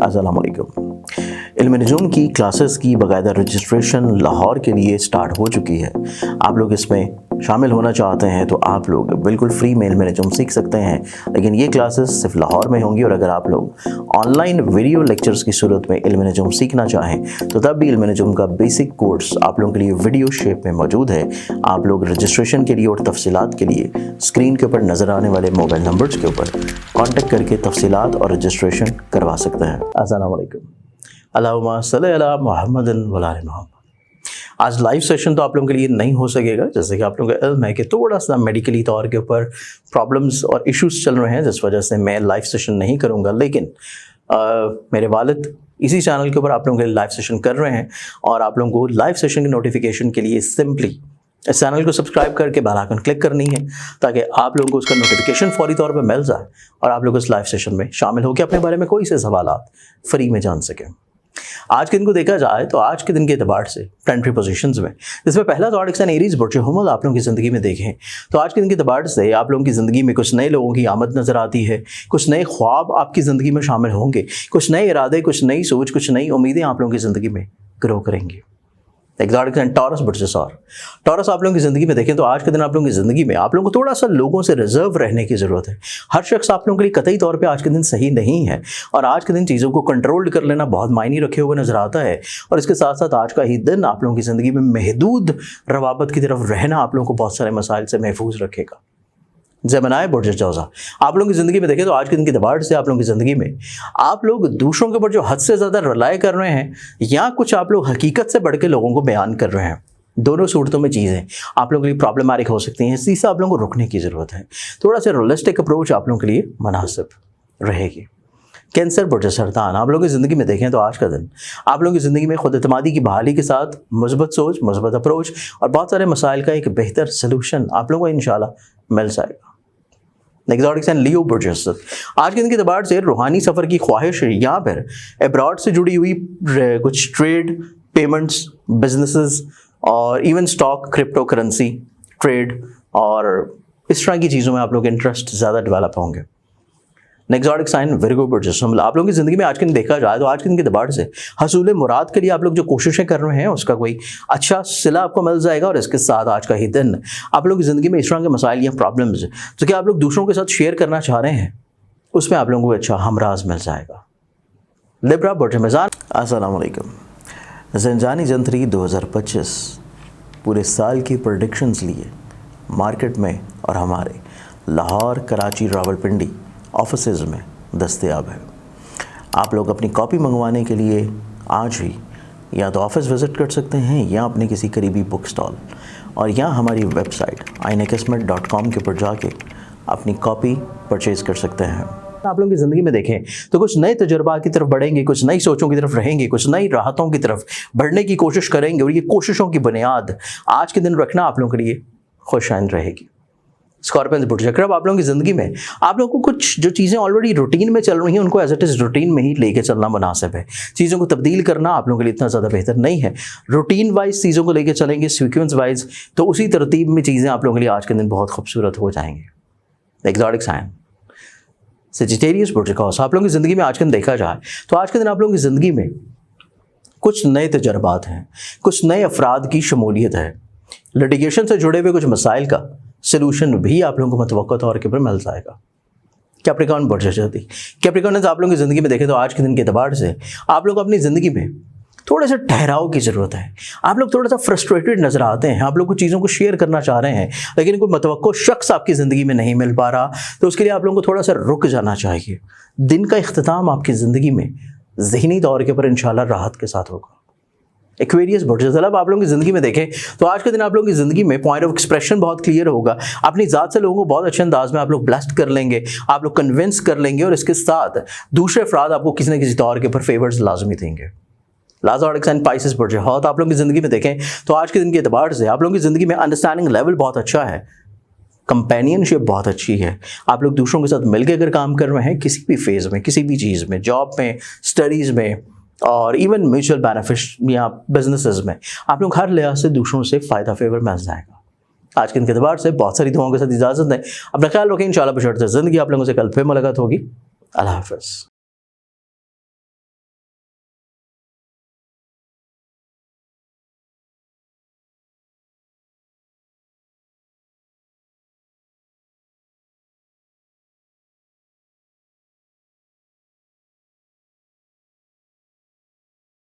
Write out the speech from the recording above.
अस्सलाम वालेकुम। इल्म नजूम की क्लासेस की बाकायदा रजिस्ट्रेशन लाहौर के लिए स्टार्ट हो चुकी है। आप लोग इसमें शामिल होना चाहते हैं तो आप लोग बिल्कुल फ्री में इल्म नजूम सीख सकते हैं, लेकिन ये क्लासेस सिर्फ लाहौर में होंगी। और अगर आप लोग ऑनलाइन वीडियो लेक्चर्स की सूरत में इल्म नजूम सीखना चाहें तो तब भी इल्म नजूम का बेसिक कोर्स आप लोगों के लिए वीडियो शेप में मौजूद है। आप लोग रजिस्ट्रेशन के लिए और तफसीलात के लिए स्क्रीन के ऊपर नज़र आने वाले मोबाइल नंबर्स के ऊपर कॉन्टेक्ट करके तफसीलात और रजिस्ट्रेशन करवा सकते हैं। अस्सलाम वालेकुम। अल्लाहुम्मा सल्ली अला मुहम्मदिन व आले मुहम्मद। आज लाइव सेशन तो आप लोगों के लिए नहीं हो सकेगा, जैसे कि आप लोगों को इल्म है कि थोड़ा सा मेडिकली तौर के ऊपर प्रॉब्लम्स और इश्यूज चल रहे हैं, जिस वजह से मैं लाइव सेशन नहीं करूंगा। लेकिन मेरे वालिद इसी चैनल के ऊपर आप लोगों के लिए लाइव सेशन कर रहे हैं, और आप लोगों को लाइव सेशन की नोटिफिकेशन के लिए सिंपली इस चैनल को सब्सक्राइब करके बेल आइकन क्लिक करनी है, ताकि आप लोगों को उसका नोटिफिकेशन फौरी तौर पर मिल जाए और आप लोग इस लाइव सेशन में शामिल होकर अपने बारे में कोई से सवालात फ्री में जान सकें। आज के दिन को देखा जाए तो आज के दिन के एतबार से प्लानिटरी पोजीशंस में, जिसमें पहला ज़ोडिक साइन एरीज बुर्ज हुमल आप लोगों की ज़िंदगी में देखें तो आज के दिन के एतबार से आप लोगों की ज़िंदगी में कुछ नए लोगों की आमद नज़र आती है, कुछ नए ख्वाब आपकी ज़िंदगी में शामिल होंगे, कुछ नए इरादे, कुछ नई सोच, कुछ नई उम्मीदें आप लोगों की ज़िंदगी में ग्रो करेंगी। एक्सॉटिक साइन टॉरस बुर्ज और टॉरस आप लोगों की ज़िंदगी में देखें तो आज के दिन आप लोगों की ज़िंदगी में आप लोगों को थोड़ा सा लोगों से रिजर्व रहने की ज़रूरत है। हर शख्स आप लोगों के लिए कतई तौर पे आज के दिन सही नहीं है, और आज के दिन चीज़ों को कंट्रोल कर लेना बहुत मायने रखे हुए नज़र आता है। और इसके साथ साथ आज का ही दिन आप लोगों की ज़िंदगी में महदूद रवाबत की तरफ रहना आप लोगों को बहुत सारे मसाइल से महफूज रखेगा। ज़ेमिनी बुर्ज जौज़ा आप लोगों की ज़िंदगी में देखें तो आज के दिन की दबाड़ से आप लोगों की ज़िंदगी में आप लोग दूसरों के ऊपर जो हद से ज़्यादा रिलाय कर रहे हैं, या कुछ आप लोग हकीकत से बढ़ के लोगों को बयान कर रहे हैं, दोनों सूरतों में चीज़ें आप लोगों के लिए प्रॉब्लमैटिक हो सकती हैं। इसी से आप लोगों को रुकने की ज़रूरत है। थोड़ा सा रियलिस्टिक अप्रोच आप लोगों के लिए मुनासिब रहेगी। कैंसर बुर्ज सरतान आप लोगों की ज़िंदगी में देखें तो आज का दिन आप लोगों की ज़िंदगी में खुद एतमादी की बहाली के साथ मुस्बत सोच, मुस्बत अप्रोच और बहुत सारे मसाइल का एक बेहतर सलूशन आप लोगों को इंशाल्लाह मिल जाएगा। एक्सॉटिक साइन लियो बुर्ज आज के दिन के एतबार से रूहानी सफ़र की ख्वाहिश या फिर अब्रॉड से जुड़ी हुई कुछ ट्रेड, पेमेंट्स, बिजनेसेस और even stock, crypto currency trade और इस तरह की चीज़ों में आप लोग इंटरेस्ट ज़्यादा डेवलप होंगे। एक्सॉटिक साइन विर्गो बुर्ज आप लोगों की ज़िंदगी में आज के दिन देखा जाए तो आज के दिन के एतबार से हसूल मुराद के लिए आप लोग जो कोशिशें कर रहे हैं उसका कोई अच्छा सिला आपको मिल जाएगा। और इसके साथ आज का ही दिन आप लोगों की ज़िंदगी में इस तरह के मसाइल या प्रॉब्लम्स जो कि आप लोग दूसरों के साथ शेयर करना चाह रहे हैं, उसमें आप लोगों को अच्छा हमराज मिल जाएगा। लिब्रा बुर्ज मीज़ान अस्सलाम वालेकुम। ज़ंजानी जंतरी 2025 पूरे साल की प्रेडिक्शंस लिए मार्केट में और हमारे लाहौर, कराची, रावलपिंडी ऑफिसेज़ में दस्तयाब है। आप लोग अपनी कॉपी मंगवाने के लिए आज ही या तो ऑफिस विज़िट कर सकते हैं, या अपने किसी करीबी बुक स्टॉल, और या हमारी वेबसाइट ainakismet.com के ऊपर जाके अपनी कॉपी परचेज़ कर सकते हैं। आप लोगों की ज़िंदगी में देखें तो कुछ नए तजुर्बा की तरफ बढ़ेंगे, कुछ नई सोचों की तरफ रहेंगे, कुछ नई राहतों की तरफ बढ़ने की कोशिश करेंगे, और ये कोशिशों की बुनियाद आज के दिन रखना आप लोगों के लिए खुशआइंद रहेगी। स्कॉर्पियन बुर्ज अब आप लोगों की ज़िंदगी में आप लोगों को कुछ जो चीज़ें ऑलरेडी रूटीन में चल रही हैं उनको एज इट इज़ रूटीन में ही लेके चलना मुनासिब है। चीज़ों को तब्दील करना आप लोगों के लिए इतना ज़्यादा बेहतर नहीं है। रूटीन वाइज चीज़ों को लेके चलेंगे, सीक्वेंस वाइज, तो उसी तरतीब में चीज़ें आप लोगों के लिए आज के दिन बहुत खूबसूरत हो जाएंगी। एक्सॉटिक साइन सजिटेरियस बुर्ज आप लोगों की ज़िंदगी में आज के दिन देखा जाए तो आज के दिन आप लोगों की ज़िंदगी में कुछ नए तजर्बात हैं, कुछ नए अफराद की शमूलियत है। लिटिगेशन से जुड़े हुए कुछ मसाइल का सलूशन भी आप लोगों को मुतवक्का तौर के ऊपर मिल जाएगा। कैप्रिकॉर्न बुर्ज कैप्रिकॉर्न आप लोगों की ज़िंदगी में देखें तो आज के दिन के एतबार से आप लोग अपनी ज़िंदगी में थोड़े से ठहराव की ज़रूरत है। आप लोग थोड़ा सा फ्रस्ट्रेटेड नज़र आते हैं, आप लोग कुछ चीज़ों को शेयर करना चाह रहे हैं, लेकिन कोई मुतवक्का शख्स आपकी ज़िंदगी में नहीं मिल पा रहा, तो उसके लिए आप लोगों को थोड़ा सा रुक जाना चाहिए। दिन का इख्तिताम आपकी ज़िंदगी में ज़हनी तौर के ऊपर इंशाल्लाह राहत के साथ होगा। एक्वेरियस बुर्ज अब आप लोगों की ज़िंदगी में देखें तो आज के दिन आप लोगों की ज़िंदगी में पॉइंट ऑफ एक्सप्रेशन बहुत क्लियर होगा। अपनी ज़ात से लोगों को बहुत अच्छे अंदाज में आप लोग ब्लेस्ड कर लेंगे, आप लोग कन्विंस कर लेंगे, और इसके साथ दूसरे अफराद आपको किसी न किसी तौर के ऊपर फेवर्स लाजमी देंगे। लाज़ोडिक साइन पाइसेस बुर्ज आप लोगों की ज़िंदगी में देखें तो आज के दिन के एतबार से आप लोगों की ज़िंदगी में अंडरस्टैंडिंग लेवल बहुत अच्छा है, कंपेनियनशिप बहुत अच्छी है। आप लोग दूसरों के साथ मिलकर अगर काम कर रहे हैं किसी भी फेज़ में, किसी भी चीज़ में, जॉब में, स्टडीज़ में, और इवन म्यूचुअल बेनिफिट या बिजनेसेस में, आप लोग हर लिहाज से दूसरों से फ़ायदा फेवर मिल जाएगा। आज के दिन के एतबार से बहुत सारी दुआओं के साथ इजाज़त दें। अपना ख्याल रखें। इंशाल्लाह बशर्ते ज़िंदगी आप लोगों से कल फिर मुलाकात होगी। अल्लाह हाफ़िज़।